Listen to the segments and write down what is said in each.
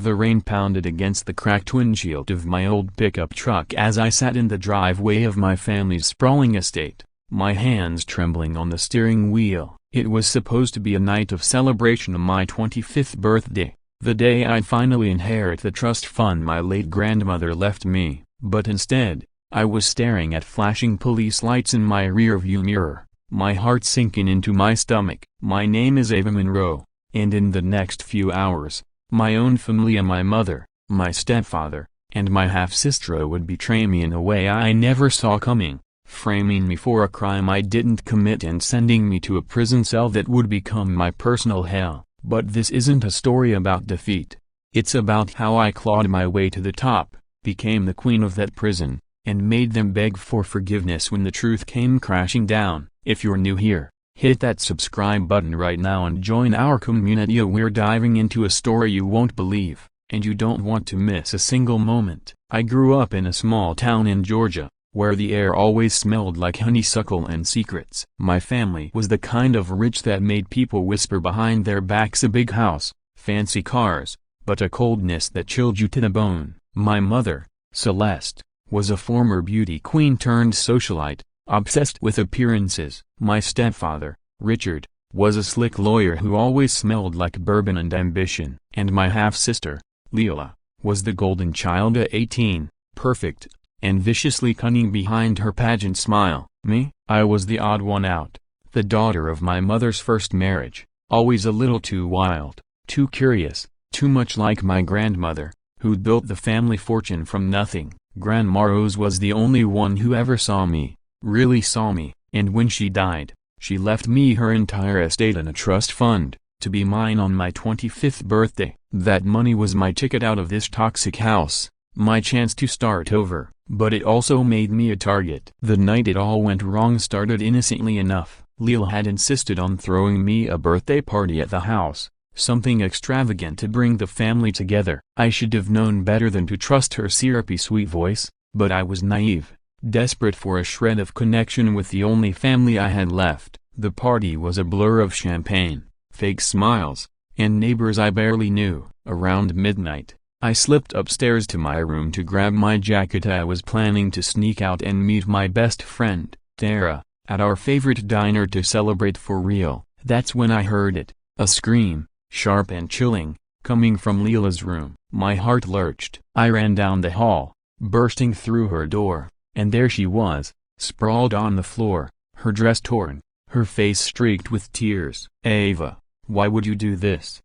The rain pounded against the cracked windshield of my old pickup truck as I sat in the driveway of my family's sprawling estate, my hands trembling on the steering wheel. It was supposed to be a night of celebration of my 25th birthday, the day I'd finally inherit the trust fund my late grandmother left me, but instead, I was staring at flashing police lights in my rearview mirror, my heart sinking into my stomach. My name is Ava Monroe, and in the next few hours, my own family and my mother, my stepfather, and my half-sister would betray me in a way I never saw coming, framing me for a crime I didn't commit and sending me to a prison cell that would become my personal hell. But this isn't a story about defeat. It's about how I clawed my way to the top, became the queen of that prison, and made them beg for forgiveness when the truth came crashing down. If you're new here, hit that subscribe button right now and join our community. We're diving into a story you won't believe, and you don't want to miss a single moment. I grew up in a small town in Georgia, where the air always smelled like honeysuckle and secrets. My family was the kind of rich that made people whisper behind their backs. A big house, fancy cars, but a coldness that chilled you to the bone. My mother, Celeste, was a former beauty queen turned socialite, obsessed with appearances. My stepfather, Richard, was a slick lawyer who always smelled like bourbon and ambition. And my half-sister, Leila, was the golden child at 18, perfect, and viciously cunning behind her pageant smile. Me? I was the odd one out, the daughter of my mother's first marriage, always a little too wild, too curious, too much like my grandmother, who'd built the family fortune from nothing. Grandma Rose was the only one who ever saw me, really saw me, and when she died, she left me her entire estate in a trust fund, to be mine on my 25th birthday. That money was my ticket out of this toxic house, my chance to start over, but it also made me a target. The night it all went wrong started innocently enough. Leila had insisted on throwing me a birthday party at the house, something extravagant to bring the family together. I should have known better than to trust her syrupy sweet voice, but I was naive, desperate for a shred of connection with the only family I had left. The party was a blur of champagne, fake smiles, and neighbors I barely knew. Around midnight, I slipped upstairs to my room to grab my jacket. I was planning to sneak out and meet my best friend, Tara, at our favorite diner to celebrate for real. That's when I heard it, a scream, sharp and chilling, coming from Leila's room. My heart lurched. I ran down the hall, bursting through her door, and there she was, sprawled on the floor, her dress torn, her face streaked with tears. "Ava, why would you do this?"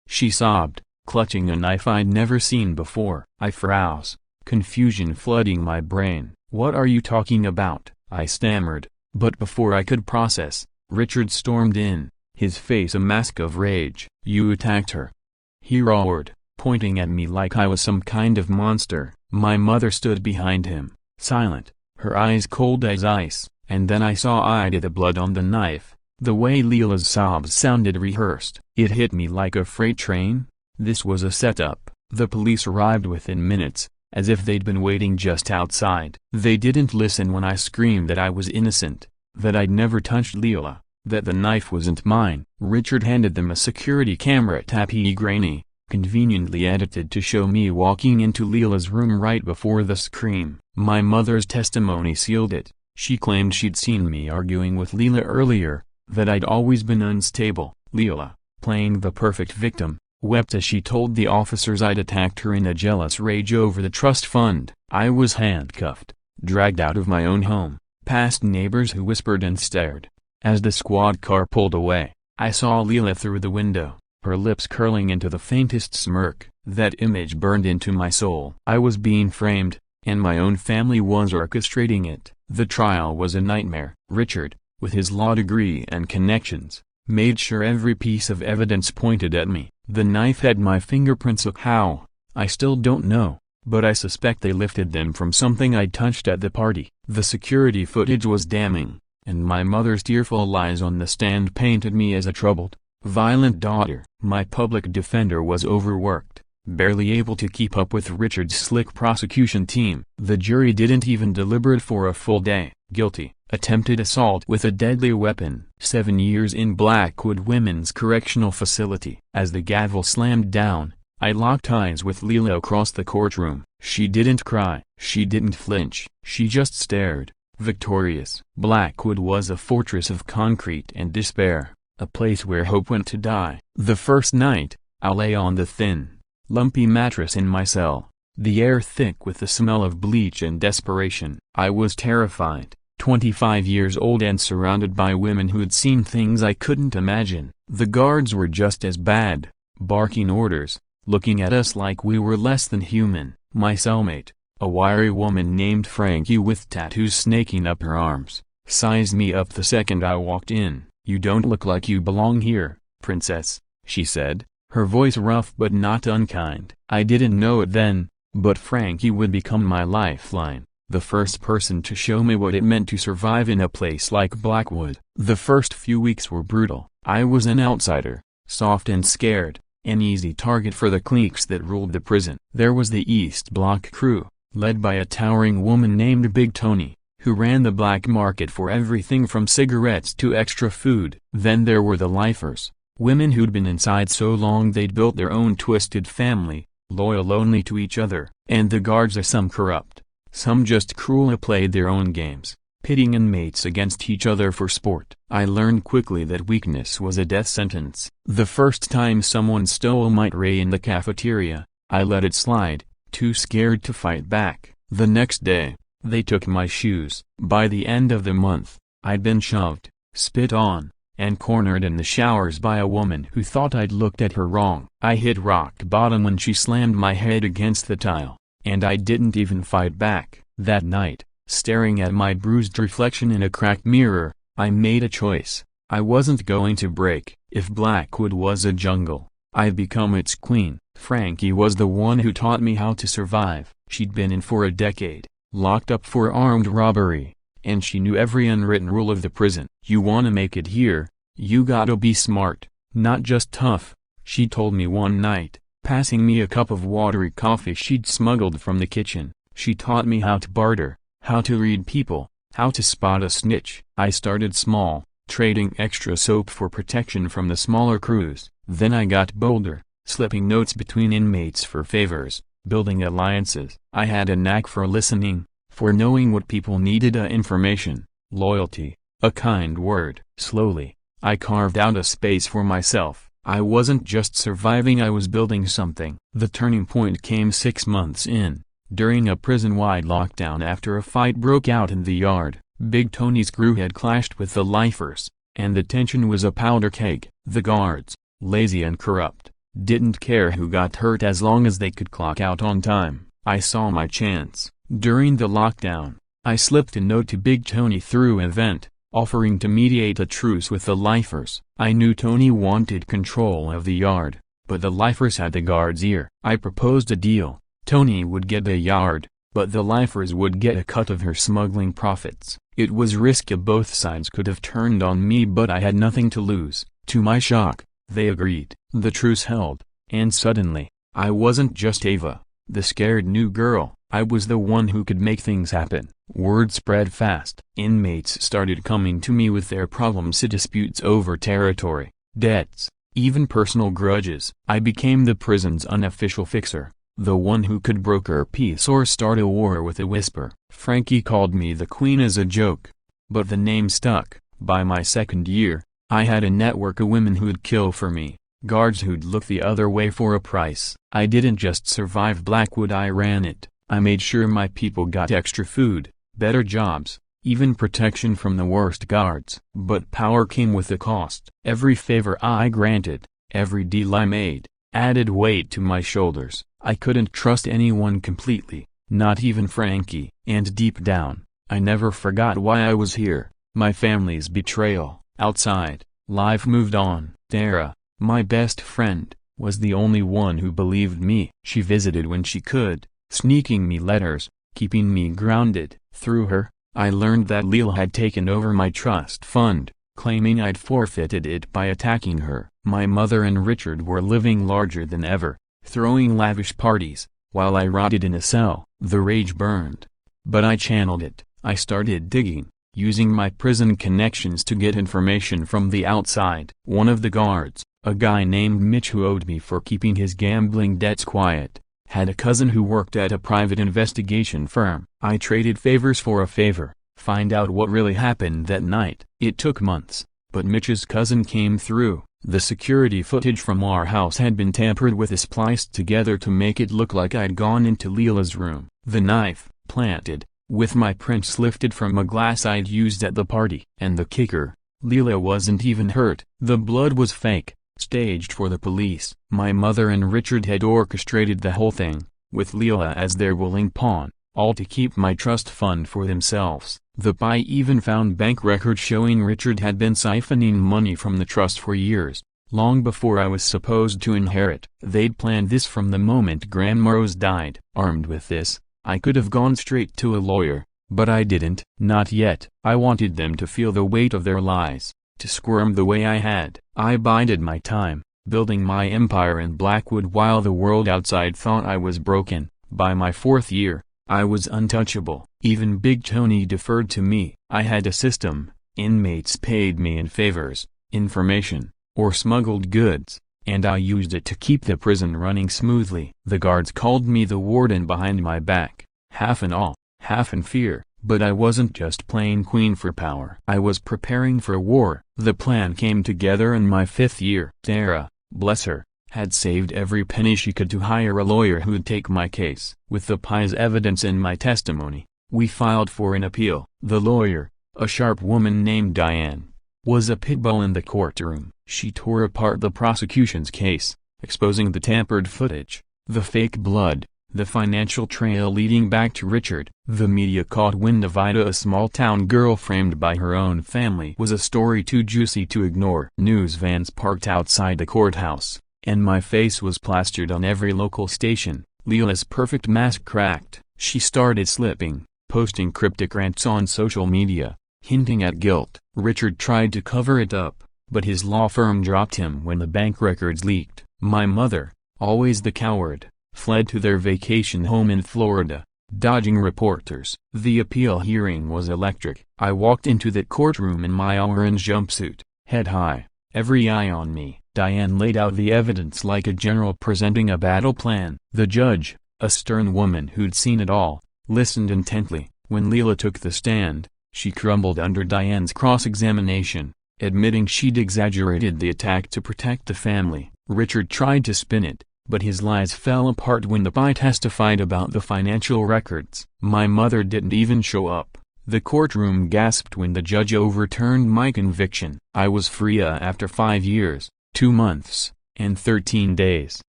she sobbed, clutching a knife I'd never seen before. I froze, confusion flooding my brain. "What are you talking about?" I stammered, but before I could process, Richard stormed in, his face a mask of rage. "You attacked her," he roared, pointing at me like I was some kind of monster. My mother stood behind him, silent, her eyes cold as ice, and then I saw the blood on the knife. The way Leila's sobs sounded rehearsed. It hit me like a freight train. This was a setup. The police arrived within minutes, as if they'd been waiting just outside. They didn't listen when I screamed that I was innocent, that I'd never touched Leila, that the knife wasn't mine. Richard handed them a security camera tape grainy, conveniently edited to show me walking into Leila's room right before the scream. My mother's testimony sealed it. She claimed she'd seen me arguing with Leila earlier, that I'd always been unstable. Leila, playing the perfect victim, wept as she told the officers I'd attacked her in a jealous rage over the trust fund. I was handcuffed, dragged out of my own home, past neighbors who whispered and stared. As the squad car pulled away, I saw Leila through the window, her lips curling into the faintest smirk. That image burned into my soul. I was being framed, and my own family was orchestrating it. The trial was a nightmare. Richard, with his law degree and connections, made sure every piece of evidence pointed at me. The knife had my fingerprints. How? I still don't know, but I suspect they lifted them from something I touched at the party. The security footage was damning, and my mother's tearful lies on the stand painted me as a troubled, violent daughter. My public defender was overworked, barely able to keep up with Richard's slick prosecution team. The jury didn't even deliberate for a full day. Guilty, attempted assault with a deadly weapon. 7 years in Blackwood Women's Correctional Facility. As the gavel slammed down, I locked eyes with Leela across the courtroom. She didn't cry. She didn't flinch. She just stared, victorious. Blackwood was a fortress of concrete and despair, a place where hope went to die. The first night, I lay on the thin, lumpy mattress in my cell, the air thick with the smell of bleach and desperation. I was terrified, 25 years old and surrounded by women who'd seen things I couldn't imagine. The guards were just as bad, barking orders, looking at us like we were less than human. My cellmate, a wiry woman named Frankie with tattoos snaking up her arms, sized me up the second I walked in. "You don't look like you belong here, princess," she said, her voice rough but not unkind. I didn't know it then, but Frankie would become my lifeline, the first person to show me what it meant to survive in a place like Blackwood. The first few weeks were brutal. I was an outsider, soft and scared, an easy target for the cliques that ruled the prison. There was the East Block crew, led by a towering woman named Big Tony, who ran the black market for everything from cigarettes to extra food. Then there were the lifers, women who'd been inside so long they'd built their own twisted family, loyal only to each other. And the guards, some corrupt, some just cruel, played their own games, pitting inmates against each other for sport. I learned quickly that weakness was a death sentence. The first time someone stole my tray in the cafeteria, I let it slide, too scared to fight back. The next day, they took my shoes. By the end of the month, I'd been shoved, spit on, and cornered in the showers by a woman who thought I'd looked at her wrong. I hit rock bottom when she slammed my head against the tile, and I didn't even fight back. That night, staring at my bruised reflection in a cracked mirror, I made a choice. I wasn't going to break. If Blackwood was a jungle, I'd become its queen. Frankie was the one who taught me how to survive. She'd been in for a decade, locked up for armed robbery, and she knew every unwritten rule of the prison. "You wanna make it here, you gotta be smart, not just tough," she told me one night, passing me a cup of watery coffee she'd smuggled from the kitchen. She taught me how to barter, how to read people, how to spot a snitch. I started small, trading extra soap for protection from the smaller crews. Then I got bolder, slipping notes between inmates for favors, building alliances. I had a knack for listening, for knowing what people needed. Information, loyalty, a kind word. Slowly, I carved out a space for myself. I wasn't just surviving, I was building something. The turning point came 6 months in, during a prison-wide lockdown after a fight broke out in the yard. Big Tony's crew had clashed with the lifers, and the tension was a powder keg. The guards, lazy and corrupt, didn't care who got hurt as long as they could clock out on time. I saw my chance. During the lockdown, I slipped a note to Big Tony through a vent, offering to mediate a truce with the lifers. I knew Tony wanted control of the yard, but the lifers had the guards' ear. I proposed a deal. Tony would get the yard, but the lifers would get a cut of her smuggling profits. It was risky. Both sides could have turned on me, but I had nothing to lose. To my shock, they agreed. The truce held, and suddenly, I wasn't just Ava, the scared new girl. I was the one who could make things happen. Word spread fast. Inmates started coming to me with their problems, disputes over territory, debts, even personal grudges. I became the prison's unofficial fixer, the one who could broker peace or start a war with a whisper. Frankie called me the queen as a joke, but the name stuck. By my second year, I had a network of women who'd kill for me, guards who'd look the other way for a price. I didn't just survive Blackwood, I ran it. I made sure my people got extra food, better jobs, even protection from the worst guards. But power came with a cost. Every favor I granted, every deal I made, added weight to my shoulders. I couldn't trust anyone completely, not even Frankie. And deep down, I never forgot why I was here. My family's betrayal. Outside, life moved on. Dara, my best friend, was the only one who believed me. She visited when she could, sneaking me letters, keeping me grounded. Through her, I learned that Leela had taken over my trust fund, claiming I'd forfeited it by attacking her. My mother and Richard were living larger than ever, throwing lavish parties, while I rotted in a cell. The rage burned, but I channeled it. I started digging, using my prison connections to get information from the outside. One of the guards, A guy named Mitch who owed me for keeping his gambling debts quiet. Had a cousin who worked at a private investigation firm. I traded favors for a favor. Find out what really happened that night. It took months, but Mitch's cousin came through. The security footage from our house had been tampered with and spliced together to make it look like I'd gone into Leela's room. The knife, planted, with my prints lifted from a glass I'd used at the party. And the kicker, Leela wasn't even hurt. The blood was fake, staged for the police. My mother and Richard had orchestrated the whole thing, with Leela as their willing pawn, all to keep my trust fund for themselves. The PI even found bank records showing Richard had been siphoning money from the trust for years, long before I was supposed to inherit. They'd planned this from the moment Grandma Rose died. Armed with this, I could have gone straight to a lawyer, but I didn't. Not yet. I wanted them to feel the weight of their lies, to squirm the way I had. I bided my time, building my empire in Blackwood while the world outside thought I was broken. By my 4th year, I was untouchable. Even Big Tony deferred to me. I had a system. Inmates paid me in favors, information, or smuggled goods, and I used it to keep the prison running smoothly. The guards called me the warden behind my back, half in awe, half in fear. But I wasn't just playing queen for power. I was preparing for war. The plan came together in my 5th year. Tara, bless her, had saved every penny she could to hire a lawyer who'd take my case. With the PI's evidence in my testimony, we filed for an appeal. The lawyer, a sharp woman named Diane, was a pitbull in the courtroom. She tore apart the prosecution's case, exposing the tampered footage, the fake blood, the financial trail leading back to Richard. The media caught wind of Ida, a small-town girl framed by her own family. Was a story too juicy to ignore. News vans parked outside the courthouse, and my face was plastered on every local station. Leela's perfect mask cracked. She started slipping, posting cryptic rants on social media, hinting at guilt. Richard tried to cover it up, but his law firm dropped him when the bank records leaked. My mother, always the coward, fled to their vacation home in Florida, dodging reporters. The appeal hearing was electric. I walked into the courtroom in my orange jumpsuit, head high, every eye on me. Diane laid out the evidence like a general presenting a battle plan. The judge, a stern woman who'd seen it all, listened intently. When Leela took the stand, she crumbled under Diane's cross-examination, admitting she'd exaggerated the attack to protect the family. Richard tried to spin it, but his lies fell apart when the PI testified about the financial records. My mother didn't even show up. The courtroom gasped when the judge overturned my conviction. I was free after 5 years, 2 months, and 13 days.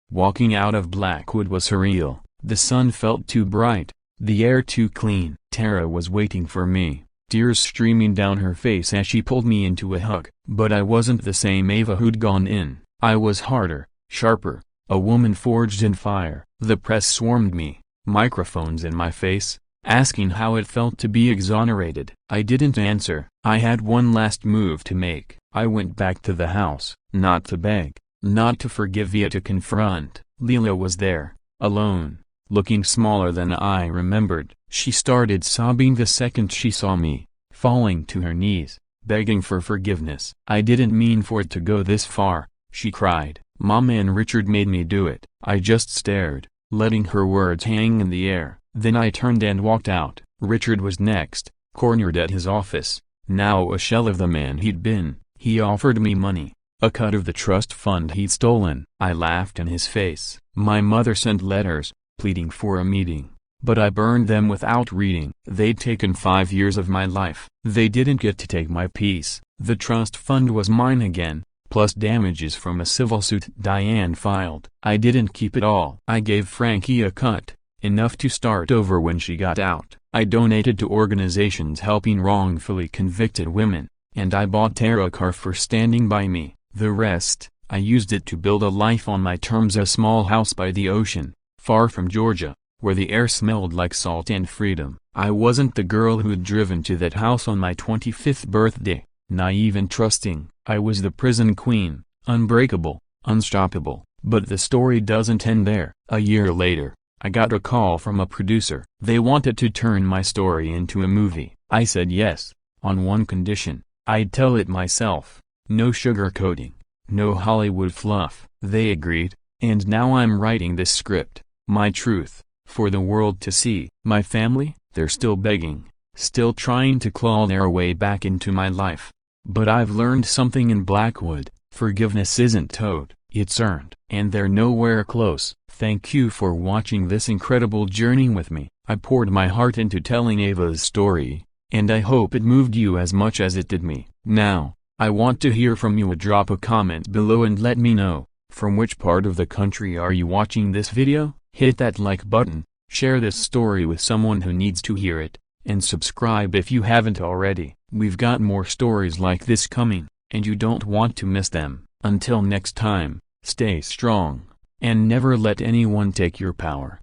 Walking out of Blackwood was surreal. The sun felt too bright, the air too clean. Tara was waiting for me, tears streaming down her face as she pulled me into a hug. But I wasn't the same Ava who'd gone in. I was harder, sharper, a woman forged in fire. The press swarmed me, microphones in my face, asking how it felt to be exonerated. I didn't answer. I had one last move to make. I went back to the house, not to beg, not to forgive, yet to confront. Leela was there, alone, looking smaller than I remembered. She started sobbing the second she saw me, falling to her knees, begging for forgiveness. I didn't mean for it to go this far, she cried. Mama and Richard made me do it. I just stared, letting her words hang in the air. Then I turned and walked out. Richard was next, cornered at his office, now a shell of the man he'd been. He offered me money, a cut of the trust fund he'd stolen. I laughed in his face. My mother sent letters, pleading for a meeting, but I burned them without reading. They'd taken 5 years of my life. They didn't get to take my peace. The trust fund was mine again, plus damages from a civil suit Diane filed. I didn't keep it all. I gave Frankie a cut, enough to start over when she got out. I donated to organizations helping wrongfully convicted women, and I bought Tara a car for standing by me. The rest, I used it to build a life on my terms, a small house by the ocean, far from Georgia, where the air smelled like salt and freedom. I wasn't the girl who'd driven to that house on my 25th birthday, naive and trusting. I was the prison queen, unbreakable, unstoppable. But the story doesn't end there. A year later, I got a call from a producer. They wanted to turn my story into a movie. I said yes, on one condition: I'd tell it myself. No sugarcoating, No Hollywood fluff. They agreed, and now I'm writing this script, my truth, for the world to see. My family, they're still begging, still trying to claw their way back into my life. But I've learned something in Blackwood: forgiveness isn't owed, it's earned. And they're nowhere close. Thank you for watching this incredible journey with me. I poured my heart into telling Ava's story, and I hope it moved you as much as it did me. Now, I want to hear from you. Drop a comment below and let me know, from which part of the country are you watching this video? Hit that like button, share this story with someone who needs to hear it, and subscribe if you haven't already. We've got more stories like this coming, and you don't want to miss them. Until next time, stay strong, and never let anyone take your power.